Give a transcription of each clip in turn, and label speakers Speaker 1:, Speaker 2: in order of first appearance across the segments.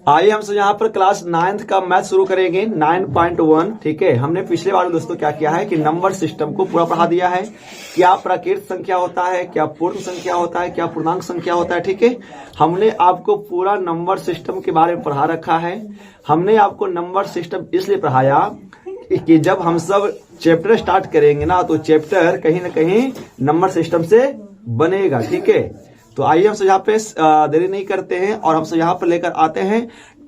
Speaker 1: आइए हम सब यहाँ पर क्लास 9th का मैथ शुरू करेंगे 9.1। ठीक है, हमने पिछले बार दोस्तों क्या किया है कि नंबर सिस्टम को पूरा पढ़ा दिया है। क्या प्राकृत संख्या होता है, क्या पूर्ण संख्या होता है, क्या पूर्णांक संख्या होता है। ठीक है, हमने आपको पूरा नंबर सिस्टम के बारे में पढ़ा रखा है। हमने आपको नंबर सिस्टम इसलिए पढ़ाया कि जब हम सब चैप्टर स्टार्ट करेंगे ना, तो चैप्टर कहीं ना कहीं नंबर सिस्टम से बनेगा। ठीक है, तो आइए हम सब यहाँ पे देरी नहीं करते हैं और हम सब यहाँ पर लेकर आते हैं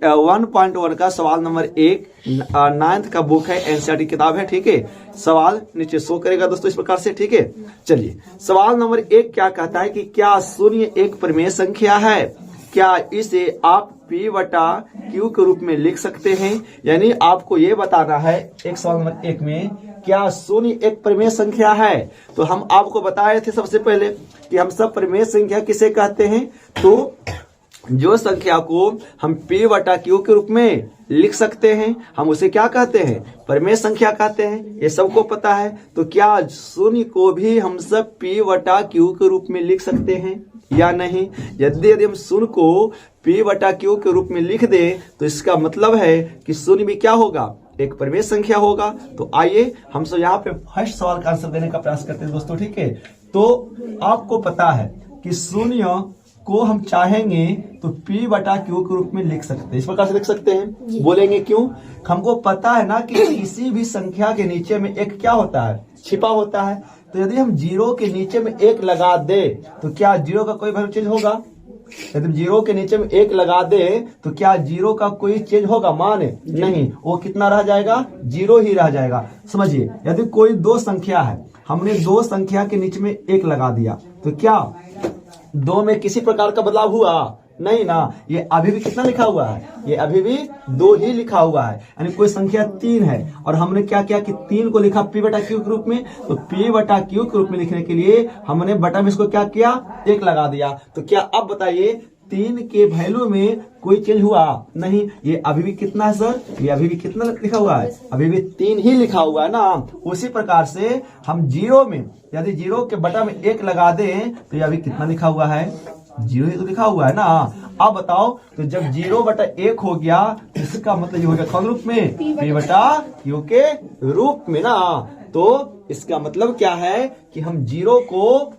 Speaker 1: 1.1 का सवाल नंबर 1। 9th का बुक है, एनसीईआरटी किताब है। ठीक है, सवाल नीचे शो करेगा दोस्तों इस प्रकार से। ठीक है, चलिए सवाल नंबर 1 क्या कहता है कि क्या शून्य एक परिमेय संख्या है? क्या इसे आप P बटा Q के रूप में लिख सकते हैं? यानी आपको ये बताना है एक सवाल नंबर 1 में क्या शून्य एक परिमेय संख्या है। तो हम आपको बताए थे सबसे पहले कि हम सब परिमेय संख्या किसे कहते हैं। तो जो संख्या को हम P बटा Q के रूप में लिख सकते हैं हम उसे क्या कहते हैं? परिमेय संख्या कहते हैं। ये सबको पता है। तो क्या शून्य को भी हम सब P बटा Q के रूप में लिख सकते हैं या नहीं? यदि हम शून्य को P बटा Q के रूप में लिख दें तो इसका मतलब है कि शून्य भी क्या होगा? एक परिमेय संख्या होगा। तो आइए हम सब यहाँ पे फर्स्ट सवाल का आंसर देने का प्रयास करते हैं दोस्तों। ठीक है, तो आपको पता है कि शून्य को हम चाहेंगे तो P बटा Q के रूप में लिख सकते हैं। इस प्रकार से लिख सकते हैं। बोलेंगे क्यों? हमको पता है ना कि किसी भी संख्या के नीचे में एक क्या होता है? छिपा होता है। तो यदि हम 0 के नीचे में 1 लगा दे तो क्या 0 का कोई वैल्यू चेंज होगा? यदि 0 के नीचे में 1 लगा दे तो क्या 0 का कोई चेंज होगा? मान नहीं, वो कितना रह जाएगा? 0 ही रह जाएगा। समझिए, यदि कोई दो संख्या है, हमने दो संख्या के नीचे में 1 लगा दिया तो क्या 2 में किसी प्रकार का बदलाव हुआ? नहीं ना, ये अभी भी कितना लिखा हुआ है? ये अभी भी 2 ही लिखा हुआ है। यानी कोई संख्या 3 है और हमने क्या किया कि 3 को लिखा P बटा Q के रूप में। तो P बटा Q के रूप में लिखने के लिए हमने बटा में इसको क्या किया? 1 लगा दिया। तो क्या अब बताइए 3 के वैल्यू में कोई चेंज हुआ? नहीं, ये अभी भी कितना है सर? ये अभी भी कितना लिखा हुआ है? अभी भी 3 ही लिखा हुआ है ना। उसी प्रकार से हम 0 में यदि 0 के बटा में 1 लगा दें तो ये अभी कितना लिखा हुआ है? 0 ही तो लिखा हुआ है ना। अब बताओ, तो जब 0 बटा 1 हो गया तो इसका मतलब ये हो गया कौन रूप में? P बटा Q के रूप में ना। तो इसका मतलब क्या है कि हम 0 को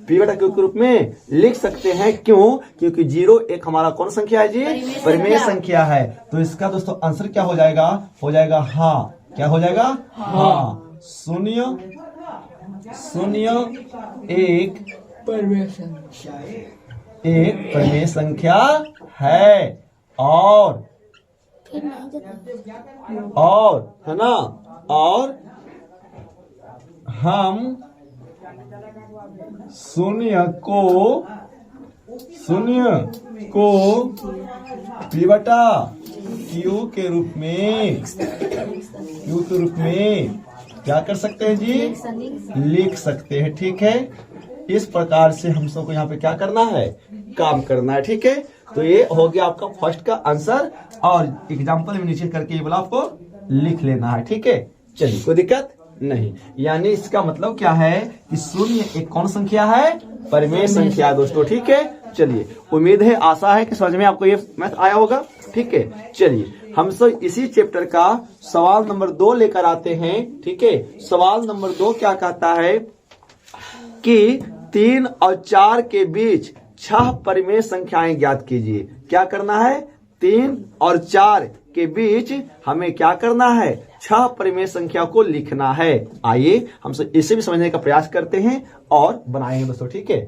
Speaker 1: P बटा Q के रूप में लिख सकते हैं। क्यों? क्योंकि 0 एक हमारा कौन संख्या है जी? परिमेय संख्या है। तो इसका दोस्तों आंसर क्या हो जाएगा? हो जाएगा हाँ। क्या हो जाएगा? हाँ। शून्य एक परिमेय संख्या है और है ना, और हम शून्य को P बटा Q के रूप में क्या कर सकते हैं जी? लिख सकते हैं। ठीक है, इस प्रकार से हम सबको यहाँ पे क्या करना है? काम करना है। ठीक है, तो ये हो गया आपका फर्स्ट का आंसर और एग्जाम्पल में नीचे करके ये वाला आपको लिख लेना है। ठीक है, चलिए कोई दिक्कत नहीं। यानी इसका मतलब क्या है कि शून्य एक कौन संख्या है? परिमेय संख्या दोस्तों। ठीक है, चलिए उम्मीद है, आशा है कि समझ में आपको ये मैथ आया होगा। ठीक है, चलिए हम सब इसी चैप्टर का सवाल नंबर 2 लेकर आते हैं। ठीक है, सवाल नंबर 2 क्या कहता है कि 3 और 4 के बीच 6 परिमेय संख्याएं ज्ञात कीजिए। क्या करना है? 3 और 4 के बीच हमें क्या करना है? 6 परिमेय संख्या को लिखना है। आइए हम इसे भी समझने का प्रयास करते हैं और बनाएंगे दोस्तों। ठीक है,